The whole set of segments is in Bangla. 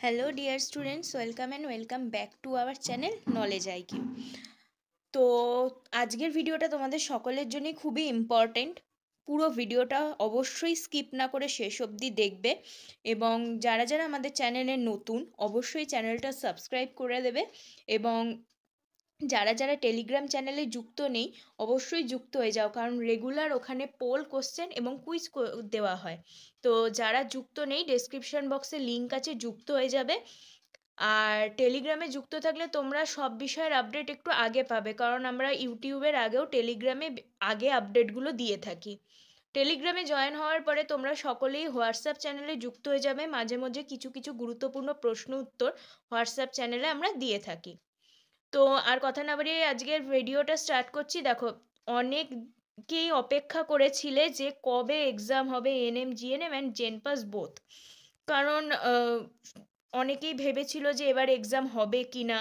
Hello dear students, welcome and welcome back to our channel knowledge IQ. তো আজকের ভিডিওটা তোমাদের সকলের জন্যই খুবই ইম্পর্টেন্ট। পুরো ভিডিওটা অবশ্যই স্কিপ না করে শেষ অবধি দেখবে, এবং যারা যারা আমাদের চ্যানেলে নতুন অবশ্যই চ্যানেলটা সাবস্ক্রাইব করে দেবে, এবং যারা যারা টেলিগ্রাম চ্যানেলে যুক্ত নেই অবশ্যই যুক্ত হয়ে যাও, কারণ রেগুলার ওখানে পোল কোশ্চেন এবং কুইজ দেওয়া হয়। তো যারা যুক্ত নেই ডেসক্রিপশন বক্সে লিঙ্ক আছে, যুক্ত হয়ে যাবে। আর টেলিগ্রামে যুক্ত থাকলে তোমরা সব বিষয়ের আপডেট একটু আগে পাবে, কারণ আমরা ইউটিউবের আগেও টেলিগ্রামে আগে আপডেটগুলো দিয়ে থাকি। টেলিগ্রামে জয়েন হওয়ার পরে তোমরা সকলেই হোয়াটসঅ্যাপ চ্যানেলে যুক্ত হয়ে যাবে। মাঝে মাঝে কিছু কিছু গুরুত্বপূর্ণ প্রশ্ন উত্তর হোয়াটসঅ্যাপ চ্যানেলে আমরা দিয়ে থাকি। তো আর কথা না বাড়িয়ে আজকের ভিডিওটা স্টার্ট করছি। দেখো, অনেকেই অপেক্ষা করেছিলে যে কবে এক্সাম হবে এএনএম জিএনএম অ্যান্ড জেনপাস বোথ, কারণ অনেকেই ভেবেছিল যে এবার এক্সাম হবে কি না,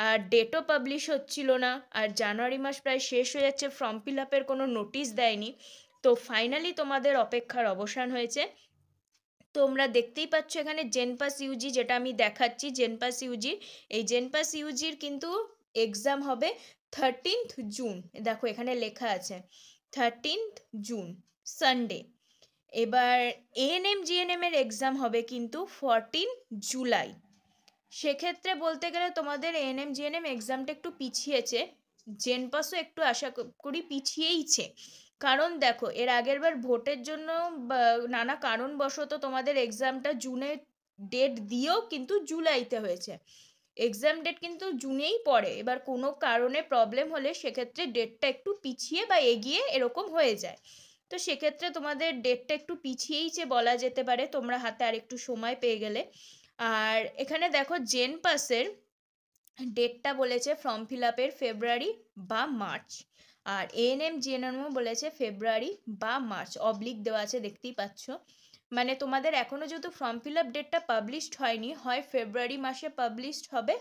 আর ডেটও পাবলিশ হচ্ছিল না, আর জানুয়ারি মাস প্রায় শেষ হয়ে যাচ্ছে, ফর্ম ফিল আপের কোনো নোটিশ দেয়নি। তো ফাইনালি তোমাদের অপেক্ষার অবসান হয়েছে। তোমরা দেখতেই পাচ্ছ এখানে জেনপাস ইউজি, যেটা আমি দেখাচ্ছি জেনপাস ইউজির, এই জেনপাস ইউজির কিন্তু এক্সাম হবে 13th জুন। দেখো এখানে লেখা আছে 13th জুন সানডে। এবার এএনএম জিএনএম এর এক্সাম হবে কিন্তু 14 জুলাই। সেক্ষেত্রে বলতে গেলে তোমাদের এএনএম জিএনএম এক্সামটা একটু পিছিয়েছে, জেনপাসও একটু আশা করি পিছিয়েইছে। কারণ দেখো, এর আগের বার ভোটের জন্য নানা কারণবশত তোমাদের এক্সামটা জুনে ডেট দিয়েও কিন্তু জুলাইতে হয়েছে। এক্সাম ডেট কিন্তু জুনেই পড়ে, এবার কোনো কারণে প্রবলেম হলে সেক্ষেত্রে ডেটটা একটু পিছিয়ে বা এগিয়ে এরকম হয়ে যায়। তো সেক্ষেত্রে তোমাদের ডেটটা একটু পিছিয়েইছে বলা যেতে পারে, তোমরা হাতে আর একটু সময় পেয়ে গেলে। আর এখানে দেখো জেনপাসের ডেটটা বলেছে ফর্ম ফিল আপের ফেব্রুয়ারি বা মার্চ, আর এএনএম জিএনএমও বলেছে ফেব্রুয়ারি বা মার্চ, অবলিক দেওয়া আছে দেখতেই পাচ্ছ। মানে তোমাদের এখনও যেহেতু ফর্ম ফিল আপ ডেটটা পাবলিশড হয়নি, হয় ফেব্রুয়ারি মাসে পাবলিশড হবে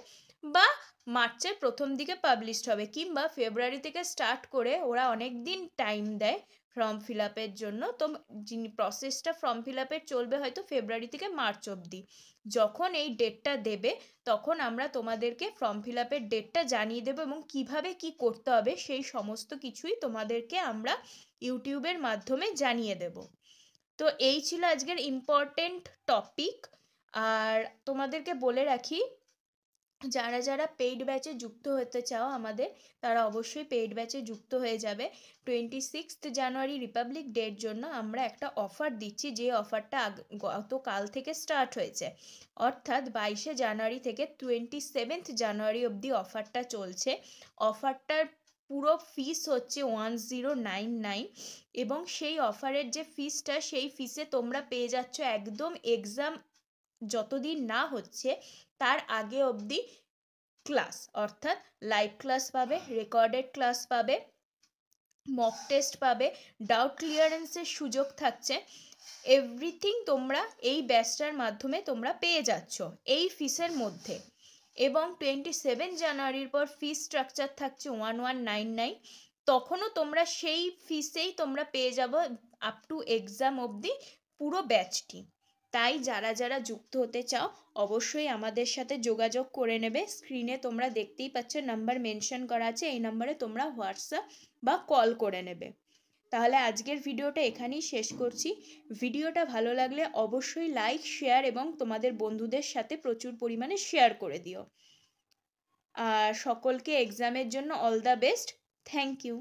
বা মার্চের প্রথম দিকে পাবলিশড হবে, কিংবা ফেব্রুয়ারি থেকে স্টার্ট করে ওরা অনেক দিন টাইম দেয় ফর্ম ফিল আপের জন্য। তো যিনি প্রসেসটা ফর্ম ফিল আপের চলবে হয়তো ফেব্রুয়ারি থেকে মার্চ অবধি। যখন এই ডেটটা দেবে তখন আমরা তোমাদেরকে ফর্ম ফিল আপের ডেটটা জানিয়ে দেবো, এবং কিভাবে কি করতে হবে সেই সমস্ত কিছুই তোমাদেরকে আমরা ইউটিউবের মাধ্যমে জানিয়ে দেব। তো এই ছিল আজকের ইম্পর্টেন্ট টপিক। আর তোমাদেরকে বলে রাখি, যারা যারা পেইড ব্যাচে যুক্ত হতে চাও আমাদের, তারা অবশ্যই পেইড ব্যাচে যুক্ত হয়ে যাবে। 26 জানুয়ারি রিপাবলিক ডের জন্য আমরা একটা অফার দিচ্ছি, যে অফারটা গতকাল থেকে স্টার্ট হয়েছে, অর্থাৎ 22 জানুয়ারি থেকে 27 জানুয়ারি অবধি অফারটা চলছে। অফারটার পুরো ফিস হচ্ছে 1099, এবং সেই অফারের যে ফিসটা, সেই ফিসে তোমরা পেয়ে যাচ্ছ একদম এক্সাম যতদিন না হচ্ছে তার আগে অবধি ক্লাস, অর্থাৎ লাইভ ক্লাস পাবে, রেকর্ডেড ক্লাস পাবে, মক টেস্ট পাবে, ডাউট ক্লিয়ারেন্সের সুযোগ থাকছে। এভরিথিং তোমরা এই ব্যাচটার মাধ্যমে তোমরা পেয়ে যাচ্ছ এই ফিসের মধ্যে। এবং 27 জানুয়ারির পর ফিস স্ট্রাকচার থাকছে 1199, তখনও তোমরা সেই ফিসেই তোমরা পেয়ে যাবো আপ টু এক্সাম অবধি পুরো ব্যাচটি। তাই যারা যারা যুক্ত হতে চাও অবশ্যই আমাদের সাথে যোগাযোগ করে নেবে। স্ক্রিনে তোমরা দেখতেই পাচ্ছ নাম্বার মেনশন করা আছে, এই নাম্বারে তোমরা হোয়াটসঅ্যাপ বা কল করে নেবে। তাহলে আজকের ভিডিওটা এখানেই শেষ করছি। ভিডিওটা ভালো লাগলে অবশ্যই লাইক, শেয়ার এবং তোমাদের বন্ধুদের সাথে প্রচুর পরিমাণে শেয়ার করে দিও। আর সকলকে এক্সামের জন্য all the best. Thank you.